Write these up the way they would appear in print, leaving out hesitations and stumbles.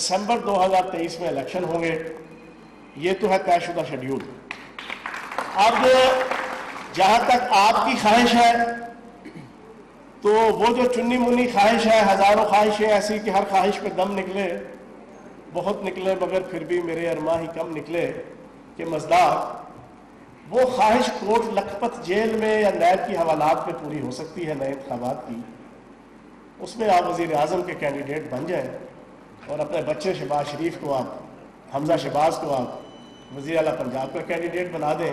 دسمبر 2023 میں الیکشن ہوں گے، یہ تو ہے طے شدہ شیڈیول۔ اب جہاں تک آپ کی خواہش ہے تو وہ جو چنی منی خواہش ہے، ہزاروں خواہشیں ایسی کہ ہر خواہش پہ دم نکلے، بہت نکلے مگر پھر بھی میرے ارماں ہی کم نکلے کہ مزداق، وہ خواہش کوٹ لکھپت جیل میں یا نیب کی حوالات میں پوری ہو سکتی ہے نئے انتخابات کی۔ اس میں آپ وزیر اعظم کے کینڈیڈیٹ بن جائیں اور اپنے بچے شہباز شریف کو، آپ حمزہ شہباز کو آپ وزیر اعلیٰ پنجاب کا کینڈیڈیٹ بنا دیں۔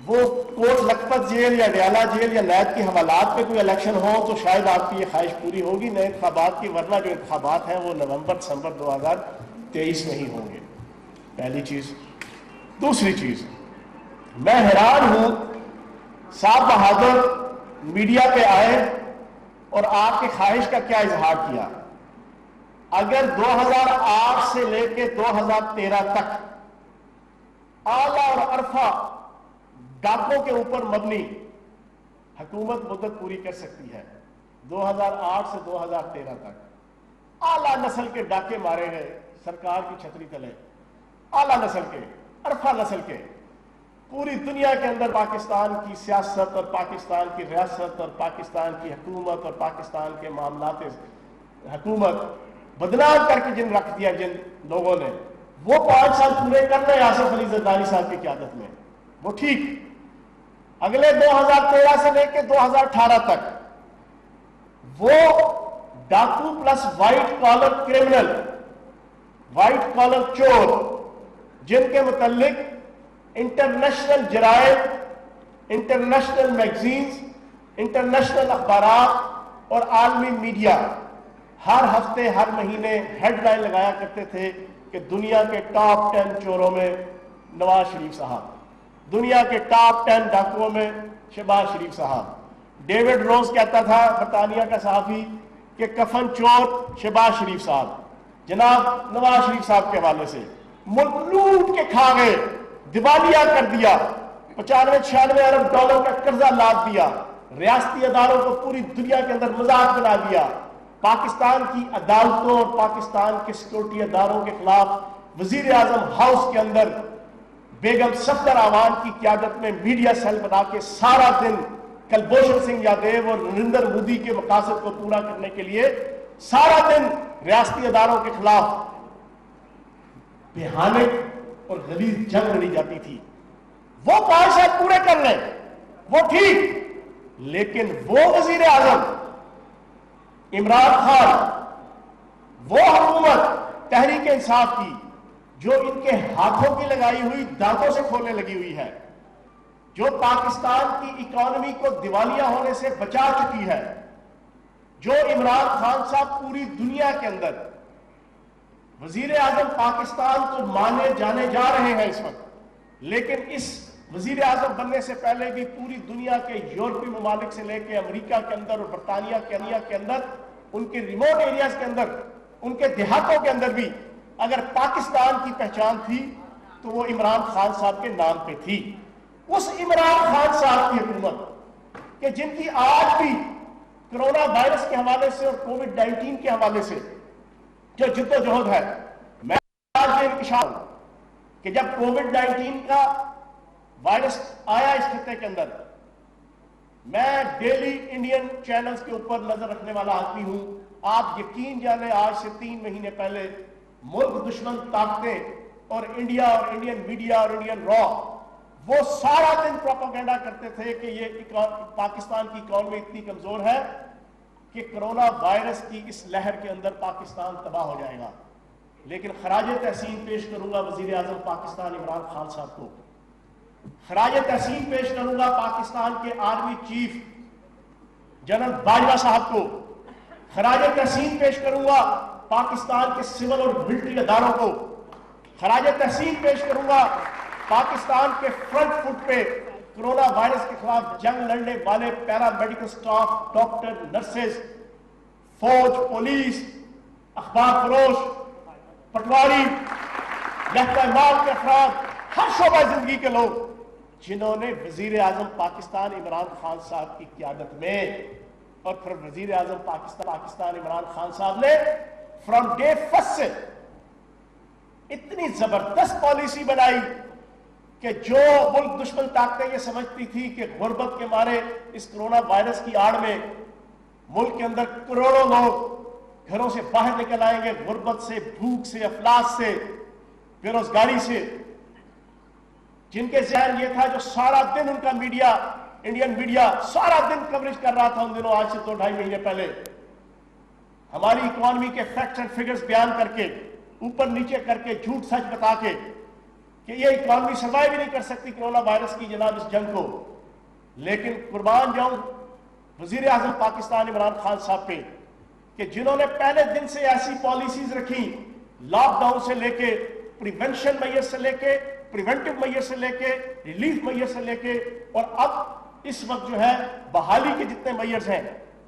وہ کوٹ لکھپت جیل یا ڈیالہ جیل یا نیب کی حوالات پہ کوئی الیکشن ہو تو شاید آپ کی یہ خواہش پوری ہوگی نئے انتخابات کی، ورنہ جو انتخابات ہیں وہ نومبر دسمبر 2023 میں ہی ہوں گے۔ پہلی چیز۔ دوسری چیز، میں حیران ہوں، صاحب بہادر میڈیا پہ آئے اور آپ کی خواہش کا کیا اظہار کیا۔ اگر 2008 سے لے کے 2013 تک اعلیٰ اور عرفہ ڈاکوں کے اوپر مبنی حکومت مدت پوری کر سکتی ہے، 2008 سے 2013 تک اعلیٰ نسل کے ڈاکے مارے گئے سرکار کی چھتری تلے، اعلیٰ نسل کے، عرفہ نسل کے۔ پوری دنیا کے اندر پاکستان کی سیاست اور پاکستان کی ریاست اور پاکستان کی حکومت اور پاکستان کے معاملات حکومت بدنام کر کے جن رکھ دیا جن لوگوں نے، وہ 5 سال پورے کر رہے آصف علی زرداری صاحب کی قیادت میں، وہ ٹھیک۔ اگلے 2013 سے لے کے 2018 تک وہ ڈاکو plus white collar criminal, white collar چور، جن کے متعلق انٹرنیشنل جرائد، انٹرنیشنل میگزینز، انٹرنیشنل اخبارات اور عالمی میڈیا ہر ہفتے ہر مہینے ہیڈ لائن لگایا کرتے تھے کہ دنیا کے ٹاپ 10 چوروں میں نواز شریف صاحب، دنیا کے ٹاپ 10 ڈاکوؤں میں شہباز شریف صاحب۔ ڈیوڈ روز کہتا تھا، برطانیہ کا صحافی، کہ کفن چور شہباز شریف صاحب۔ جناب نواز شریف صاحب کے حوالے سے ملک لوٹ کے کھا گئے، دیوالیہ کر دیا، 95-96 ارب ڈالر کا قرضہ لاد دیا، ریاستی اداروں کو پوری دنیا کے اندر مذاق بنا دیا، پاکستان کی عدالتوں اور پاکستان کے سیکورٹی اداروں کے خلاف وزیر اعظم ہاؤس کے اندر بیگم صفدر اعوان کی قیادت میں میڈیا سیل بنا کے سارا دن کلبھوشن سنگھ یادیو اور نریندر مودی کے مقاصد کو پورا کرنے کے لیے سارا دن ریاستی اداروں کے خلاف بھیانک اور غلیظ جنگ لڑی جاتی تھی۔ وہ 5 سال پورے کر لیں، وہ ٹھیک، لیکن وہ وزیر اعظم عمران خان، وہ حکومت تحریک انصاف کی جو ان کے ہاتھوں کی لگائی ہوئی دانتوں سے کھولنے لگی ہوئی ہے، جو پاکستان کی اکانومی کو دیوالیہ ہونے سے بچا چکی ہے، جو عمران خان صاحب پوری دنیا کے اندر وزیر اعظم پاکستان تو مانے جانے جا رہے ہیں اس وقت، لیکن اس وزیر اعظم بننے سے پہلے بھی پوری دنیا کے یورپی ممالک سے لے کے امریکہ کے اندر اور برطانیہ کے اندر، ان کے ریموٹ ایریاز کے اندر، ان کے دیہاتوں کے اندر بھی اگر پاکستان کی پہچان تھی تو وہ عمران خان صاحب کے نام پہ تھی۔ اس عمران خان صاحب کی حکومت کہ جن کی آج بھی کرونا وائرس کے حوالے سے اور کووڈ-19 کے حوالے سے جو جد و جہد ہے، میں آج یہ انکشاف ہوں کہ جب کووڈ-19 کا وائرس آیا اس خطے کے اندر، میں ڈیلی انڈین چینلز کے اوپر نظر رکھنے والا آدمی ہوں۔ آپ یقین جانیں آج سے 3 مہینے پہلے ملک دشمن طاقتیں اور انڈیا اور انڈین میڈیا اور انڈین را وہ سارا دن پروپیگنڈا کرتے تھے کہ یہ پاکستان کی اکانومی اتنی کمزور ہے کہ کرونا وائرس کی اس لہر کے اندر پاکستان تباہ ہو جائے گا۔ لیکن خراج تحسین پیش کروں گا وزیر اعظم پاکستان عمران خان صاحب کو، خراج تحسین پیش کروں گا پاکستان کے آرمی چیف جنرل باجوہ صاحب کو، خراج تحسین پیش کروں گا پاکستان کے سول اور ملٹری اداروں کو، خراج تحسین پیش کروں گا پاکستان کے فرنٹ فٹ پہ کرونا وائرس کے خلاف جنگ لڑنے والے پیرا میڈیکل سٹاف، ڈاکٹر، نرسز، فوج، پولیس، اخبار فروش، پٹواری، لہکہ مال کے افراد، ہر شعبہ زندگی کے لوگ جنہوں نے وزیر اعظم پاکستان عمران خان صاحب کی قیادت میں اور پھر وزیر اعظم پاکستان عمران خان صاحب نے فرام ڈے فرسٹ سے اتنی زبردست پالیسی بنائی کہ جو ملک دشمن طاقتیں یہ سمجھتی تھی کہ غربت کے مارے اس کرونا وائرس کی آڑ میں ملک کے اندر کروڑوں لوگ گھروں سے باہر نکل آئیں گے، غربت سے، بھوک سے، افلاس سے، بے روزگاری سے، جن کے ذہن یہ تھا، جو سارا دن ان کا میڈیا، انڈین میڈیا سارا دن کوریج کر رہا تھا ان دنوں، آج سے 2-2.5 مہینے پہلے، ہماری اکانومی کے فیکٹس اینڈ فگرز بیان کر کے، اوپر نیچے کر کے، جھوٹ سچ بتا کے کہ یہ اکانومی سروائیو بھی نہیں کر سکتی کرونا وائرس کی جناب اس جنگ کو. لیکن قربان جاؤں وزیر اعظم پاکستان عمران خان صاحب پہ کہ جنہوں نے پہلے دن سے ایسی پالیسیز رکھی، لاک ڈاؤن سے لے کے، پریونشن میئر سے لے کے، پریونٹیو میئر سے لے کے، ریلیف میئر سے لے کے، اور اب اس وقت جو ہے بحالی کے جتنے میئرز ہیں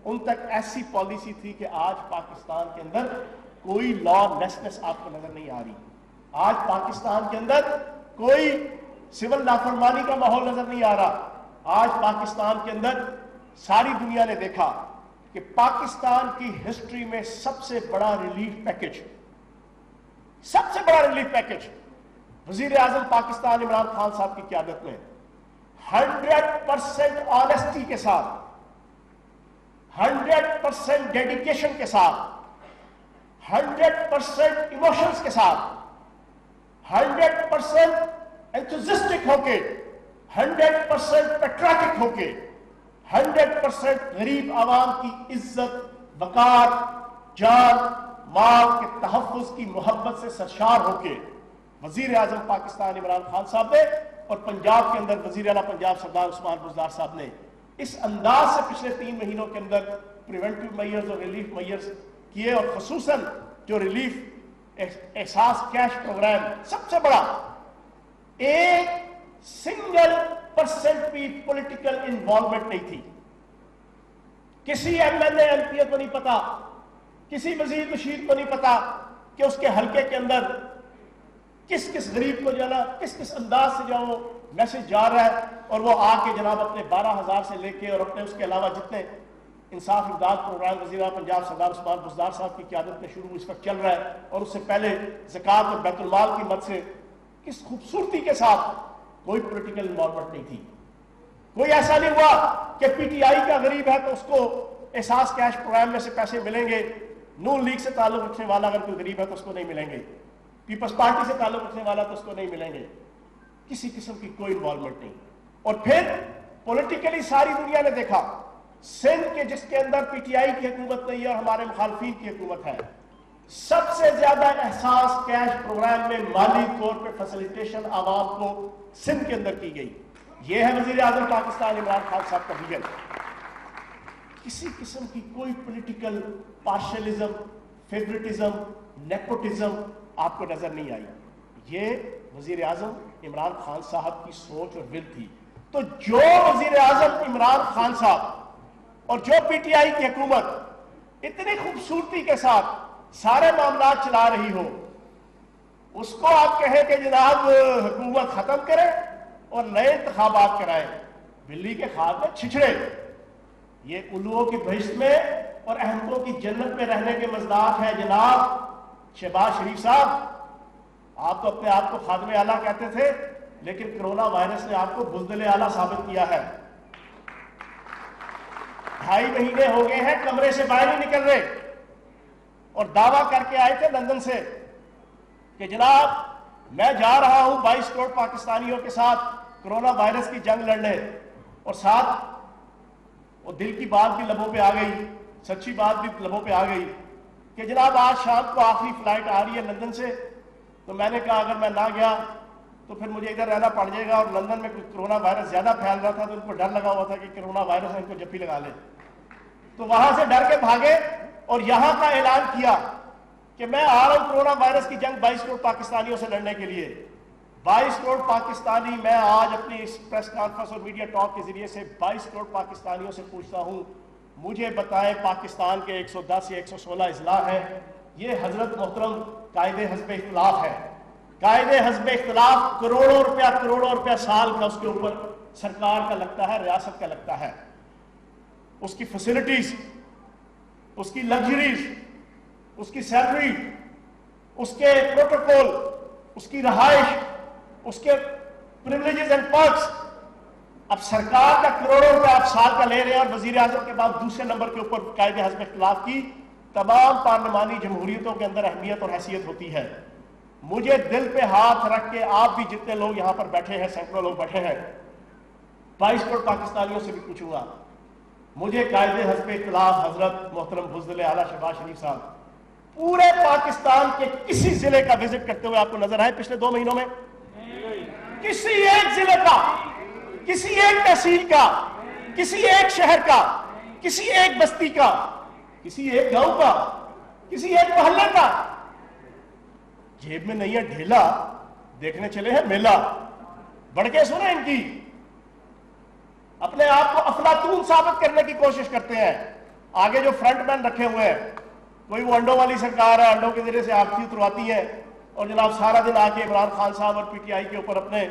ان تک ایسی پالیسی تھی کہ آج پاکستان کے اندر کوئی لا لیسنس آپ کو نظر نہیں آ رہی. آج پاکستان کے اندر کوئی سول نافرمانی کا ماحول نظر نہیں آ رہا. آج پاکستان کے اندر ساری دنیا نے دیکھا کہ پاکستان کی ہسٹری میں سب سے بڑا ریلیف پیکج وزیر اعظم پاکستان عمران خان صاحب کی قیادت میں 100% آنیسٹی کے ساتھ، 100% ڈیڈیکیشن کے ساتھ، 100% ایموشنز کے ساتھ، 100% انتھوزسٹک ہو کے، 100% پیٹریٹک ہو کے، 100% غریب عوام کی عزت، وقار، جان، مال کے تحفظ کی محبت سے سرشار ہو کے وزیر اعظم پاکستان عمران خان صاحب نے اور پنجاب کے اندر وزیر اعلیٰ پنجاب سردار عثمان بزدار صاحب نے اس انداز سے پچھلے 3 مہینوں کے اندر پریونٹیو میئرز اور ریلیف میئرز کیے، اور خصوصاً جو ریلیف احساس کیش پروگرام سب سے بڑا، 1% بھی پولیٹیکل انوالومنٹ نہیں تھی. کسی M L A M P کو نہیں پتا، کسی وزیر مشیر کو نہیں پتا کہ اس کے حلقے کے اندر کس غریب کو جو ہے نا کس انداز سے جو وہ میسج جا رہا ہے، اور وہ آ کے جناب اپنے 12,000 سے لے کے اور اپنے اس کے علاوہ جتنے انصاف امداد پروگرام وزیر اعلیٰ پنجاب سردار عثمان بزدار صاحب کی قیادت میں شروع اس وقت چل رہا ہے، اور اس سے پہلے زکوٰۃ اور بیت المال کی مد سے کس خوبصورتی کے ساتھ کوئی پولیٹیکل انوالومنٹ نہیں تھی. کوئی ایسا نہیں ہوا کہ پی ٹی آئی کا غریب ہے تو اس کو احساس کیش پروگرام میں سے پیسے ملیں گے، نون لیگ سے تعلق رکھنے والا اگر کوئی غریب ہے تو اس کو نہیں ملیں گے، پیپلز پارٹی سے تعلق رکھنے والا تو اس کو نہیں ملیں گے. کسی قسم کی کوئی انوالومنٹ نہیں. اور پھر پولیٹیکلی ساری دنیا نے دیکھا سندھ کے جس کے اندر پی ٹی آئی کی حکومت نہیں ہے اور ہمارے مخالفین کی حکومت ہے، سب سے زیادہ احساس کیش پروگرام میں مالی طور پہ فیسیلیٹیشن عوام کو سندھ کے اندر کی گئی. یہ ہے وزیر اعظم پاکستان عمران خان صاحب کا ویژن. کسی قسم کی کوئی پولیٹیکل پارشلزم، فیورٹزم، نیپوٹزم آپ کو نظر نہیں آئی. یہ وزیر اعظم عمران خان صاحب کی سوچ اور ول تھی. تو جو وزیر اعظم عمران خان صاحب اور جو پی ٹی آئی کی حکومت اتنی خوبصورتی کے ساتھ سارے معاملات چلا رہی ہو، اس کو آپ کہیں کہ جناب حکومت ختم کرے اور نئے انتخابات کرائیں، بلی کے خواب میں چھچڑے. یہ الوؤں کی بہشت میں اور احمقوں کی جنت میں رہنے کے مزداق ہے. جناب شہباز شریف صاحب، آپ تو اپنے آپ کو خادم اعلیٰ کہتے تھے، لیکن کرونا وائرس نے آپ کو بزدل اعلیٰ ثابت کیا ہے. 2.5 مہینے ہو گئے ہیں کمرے سے باہر نہیں نکل رہے، اور دعویٰ کر کے آئے تھے لندن سے کہ جناب میں جا رہا ہوں 22 کروڑ پاکستانیوں کے ساتھ کرونا وائرس کی جنگ لڑنے، اور ساتھ وہ دل کی بات بھی لبوں پہ آ گئی، سچی بات بھی لبوں پہ آ گئی کہ جناب آج شام کو آخری فلائٹ آ رہی ہے لندن سے. تو میں نے کہا اگر میں نہ گیا تو پھر مجھے ادھر رہنا پڑ جائے گا، اور لندن میں کرونا وائرس زیادہ پھیل رہا تھا تو ان کو ڈر لگا ہوا تھا کہ کرونا وائرس ان کو جپی لگا لے. تو وہاں سے ڈر کے بھاگے اور یہاں کا اعلان کیا کہ میں آ رہا ہوں کرونا وائرس کی جنگ 22 کروڑ پاکستانیوں سے لڑنے کے لیے. 22 کروڑ پاکستانی، میں آج اپنی اس پریس کانفرنس اور میڈیا ٹاک کے ذریعے سے 22 کروڑ پاکستانیوں سے پوچھتا ہوں، مجھے بتائیں پاکستان کے 110 یا 116 اضلاع ہیں، یہ حضرت محترم قائد حزب اختلاف ہے. قائد حزب اختلاف کروڑوں روپیہ سال کا اس کے اوپر سرکار کا لگتا ہے، ریاست کا لگتا ہے. اس کی فیسلٹیز، اس کی لگژریز، اس کی سیلری، اس کے پروٹوکول، اس کی رہائش، اس کے پریولیجز اینڈ پرکس. اب سرکار کا کروڑوں روپے آپ سال کا لے رہے ہیں اور وزیر اعظم کے بعد دوسرے نمبر کے اوپر قائد حزب اختلاف کی تمام پارلیمانی جمہوریتوں کے اندر اہمیت اور حیثیت ہوتی ہے. مجھے دل پہ ہاتھ رکھ کے آپ بھی جتنے لوگ یہاں پر بیٹھے ہیں، سینکڑوں لوگ بیٹھے ہیں، 22 کروڑ پاکستانیوں سے بھی پوچھوں گا، مجھے قائد حزب اختلاف حضرت محترم بزدل اعلیٰ شہباز شریف صاحب پورے پاکستان کے کسی ضلع کا وزٹ کرتے ہوئے آپ کو نظر آئے پچھلے 2 مہینوں میں؟ کسی ایک ضلع کا، کسی ایک تحصیل کا، کسی ایک شہر کا، کسی ایک بستی کا، کسی ایک گاؤں کا، کسی ایک محلے کا؟ جیب میں نہیں ہے ڈھیلا، دیکھنے چلے ہیں میلہ. بڑھ کے سنیں ان کی، اپنے آپ کو افلاطون ثابت کرنے کی کوشش کرتے ہیں. آگے جو فرنٹ مین رکھے ہوئے ہیں، کوئی وہ انڈوں والی سرکار ہے، انڈوں کے ذریعے سے آپسی اترواتی ہے اور جناب سارا دن آ کے عمران خان صاحب اور پی ٹی آئی کے اوپر اپنے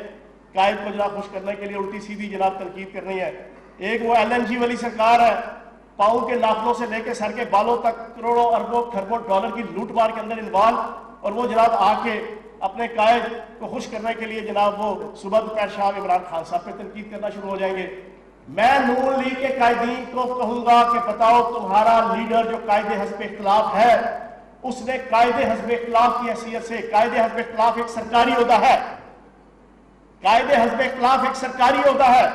قائد کو جناب خوش کرنے کے لیے الٹی سیدھی جناب تنقید کر رہی ہے. ایک وہ ایل این جی والی سرکار ہے، پاؤں کے ناخنوں سے لے کے سر کے بالوں تک کروڑوں اربوں خربوں ڈالر کی لوٹ مار کے اندر انوالو، اور وہ جناب آ کے اپنے قائد کو خوش کرنے کے لیے جناب وہ صبح دوپہر شام عمران خان صاحب پہ تنقید کرنا شروع ہو جائیں گے. میں نون لیگ کے قائدین کو کہوں گا کہ بتاؤ تمہارا لیڈر جو قائد حزب اختلاف ہے، اس نے قائد حزب اختلاف کی حیثیت سے، قائد حزب اختلاف ایک سرکاری عہدہ ہے، قائد حزب اختلاف ایک سرکاری عہدہ ہے.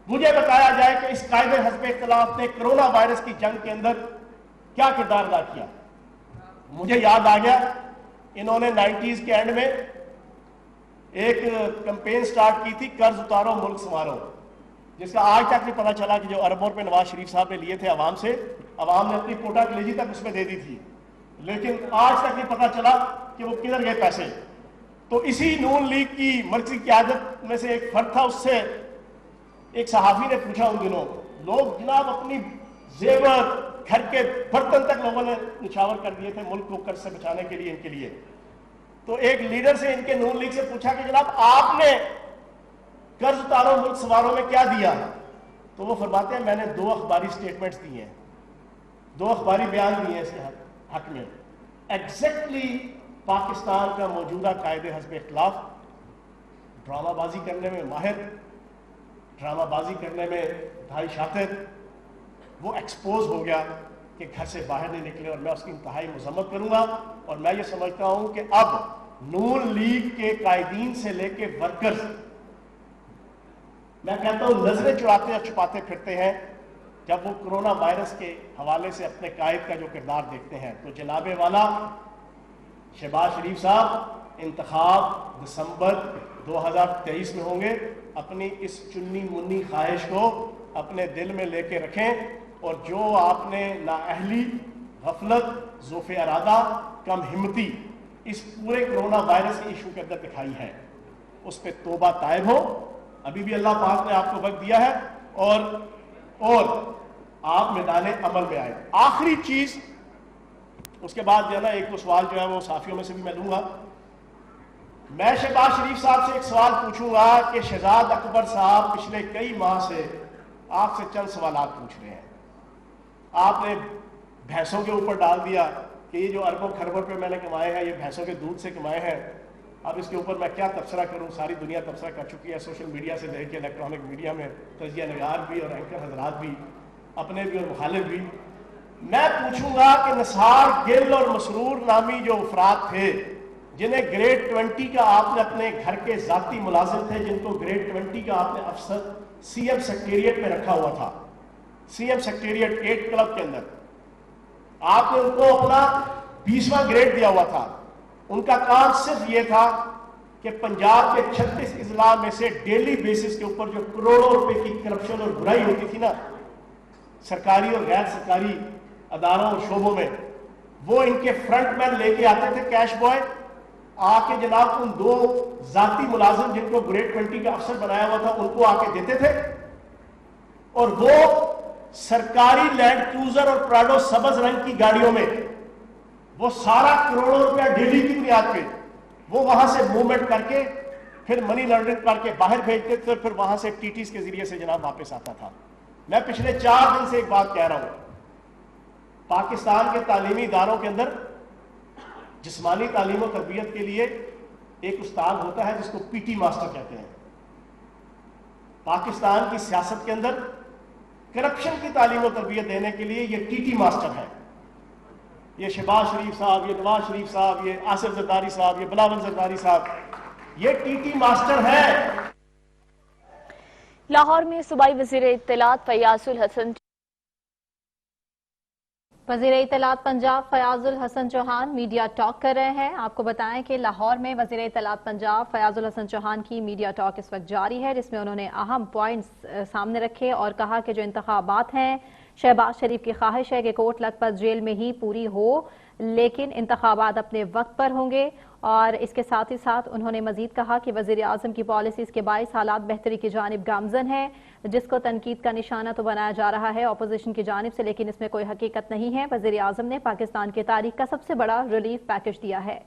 مجھے بتایا جائے کہ اس قائد حزب اختلاف نے کرونا وائرس کی جنگ کے اندر کیا کردار ادا کیا. مجھے یاد آ گیا انہوں نے 90s کے اینڈ میں ایک کمپین سٹارٹ کی تھی، قرض اتارو ملک سنوارو، جس کا آج تک نہیں پتا چلا کہ جو اربوں روپے نواز شریف صاحب نے لیے تھے عوام سے، عوام نے اپنی کوٹا کلیجی تک اس میں دے دی تھی، لیکن آج تک نہیں پتا چلا کہ وہ کدھر گئے پیسے. تو اسی نون لیگ کی مرکزی قیادت میں سے ایک فرد تھا، اس سے ایک صحافی نے پوچھا ان دنوں، لوگ جناب اپنی زیور گھر کے برتن تک لوگوں نے نچھاور کر دیے تھے ملک کو قرض سے بچانے کے لیے ان کے لیے. تو ایک لیڈر سے ان کے نون لیگ سے پوچھا کہ جناب آپ نے قرض اتارو ملک سنوارو میں کیا دیا؟ تو وہ فرماتے ہیں میں نے 2 اخباری سٹیٹمنٹس دی ہیں، 2 اخباری بیان دیے ہیں اس کے حق میں. ایگزیکٹلی پاکستان کا موجودہ قائد حزب اختلاف ڈرامہ بازی کرنے میں ماہر، ڈرامہ بازی کرنے میں بھائی شاطر، وہ ایکسپوز ہو گیا کہ گھر سے باہر نہیں نکلے، اور میں اس کی انتہائی مذمت کروں گا. اور میں یہ سمجھتا ہوں کہ اب نون لیگ کے قائدین سے لے کے ورکرز، میں کہتا ہوں نظریں چڑھاتے اور چھپاتے پھرتے ہیں جب وہ کرونا وائرس کے حوالے سے اپنے قائد کا جو کردار دیکھتے ہیں. تو جناب والا شہباز شریف صاحب انتخاب دسمبر 2023 میں ہوں گے، اپنی اس چنی منی خواہش کو اپنے دل میں لے کے رکھیں، اور جو آپ نے نااہلی، غفلت، ضعف ارادہ، کم ہمتی اس پورے کرونا وائرس کے ایشو کے اندر دکھائی ہے، اس پہ توبہ طائب ہو. ابھی بھی اللہ پاک نے آپ کو وقت دیا ہے، اور آپ میدان عمل میں آئے. آخری چیز، اس کے بعد جو ہے نا ایک دو سوال جو ہے وہ صحافیوں میں سے بھی میں لوں گا. میں شہباز شریف صاحب سے ایک سوال پوچھوں گا کہ شہزاد اکبر صاحب پچھلے کئی ماہ سے آپ سے چند سوالات پوچھ رہے ہیں. آپ نے بھینسوں کے اوپر ڈال دیا کہ یہ جو اربوں خربوں پہ میں نے کمائے ہیں یہ بھینسوں کے دودھ سے کمائے ہیں. اب اس کے اوپر میں کیا تبصرہ کروں، ساری دنیا تبصرہ کر چکی ہے، سوشل میڈیا سے لے کے الیکٹرانک میڈیا میں تجزیہ نگار بھی اور اینکر حضرات بھی، اپنے بھی اور مخالف بھی. میں پوچھوں گا کہ نثار گل اور مسرور نامی جو افراد تھے جنہیں گریڈ 20 کا آپ نے اپنے گھر کے ذاتی ملازم تھے، جن کو گریڈ 20 کا آپ نے افسر سی ایم سیکریٹریٹ میں رکھا ہوا تھا، سی ایم سیکریٹریٹ 8 کلب کے اندر آپ نے ان کو اپنا 20واں گریڈ دیا ہوا تھا. ان کا کام صرف یہ تھا کہ پنجاب کے 36 اضلاع میں سے ڈیلی بیسس کے اوپر جو کروڑوں روپے کی کرپشن اور برائی ہوتی تھی نا سرکاری اور غیر سرکاری اداروں اور شعبوں میں، وہ ان کے فرنٹ مین لے کے آتے تھے، کیش بوائے آ کے جناب ان 2 ذاتی ملازم جن کو گریڈ 20 کا افسر بنایا ہوا تھا ان کو آ کے دیتے تھے، اور وہ سرکاری لینڈ کروزر اور پراڈو سبز رنگ کی گاڑیوں میں وہ سارا کروڑوں روپیہ ڈیلی کی بنیاد پہ وہ وہاں سے موومنٹ کر کے پھر منی لانڈرنگ کر کے باہر بھیجتے تھے، پھر وہاں سے ٹی ٹیز کے ذریعے سے جناب واپس آتا تھا. میں پچھلے 4 دن سے ایک بات کہہ رہا ہوں، پاکستان کے تعلیمی اداروں کے اندر جسمانی تعلیم و تربیت کے لیے ایک استاد ہوتا ہے جس کو پی ٹی ماسٹر کہتے ہیں. پاکستان کی سیاست کے اندر کرپشن کی تعلیم و تربیت دینے کے لیے یہ ٹی ٹی ماسٹر ہے. یہ شہباز شریف صاحب، یہ نواز شریف صاحب، یہ آصف زرداری صاحب، یہ بلاول زرداری صاحب، یہ ٹی ٹی ماسٹر ہے. لاہور میں صوبائی وزیر اطلاعات فیاض الحسن پنجاب فیاض الحسن چوہان میڈیا ٹاک کر رہے ہیں. آپ کو بتائیں کہ لاہور میں وزیر اطلاعات پنجاب فیاض الحسن چوہان کی میڈیا ٹاک اس وقت جاری ہے، جس میں انہوں نے اہم پوائنٹس سامنے رکھے اور کہا کہ جو انتخابات ہیں، شہباز شریف کی خواہش ہے کہ کوٹ لکھپت جیل میں ہی پوری ہو، لیکن انتخابات اپنے وقت پر ہوں گے. اور اس کے ساتھ ہی ساتھ انہوں نے مزید کہا کہ وزیر اعظم کی پالیسیز کے باعث حالات بہتری کی جانب گامزن ہیں، جس کو تنقید کا نشانہ تو بنایا جا رہا ہے اپوزیشن کی جانب سے، لیکن اس میں کوئی حقیقت نہیں ہے. وزیر اعظم نے پاکستان کی تاریخ کا سب سے بڑا ریلیف پیکج دیا ہے.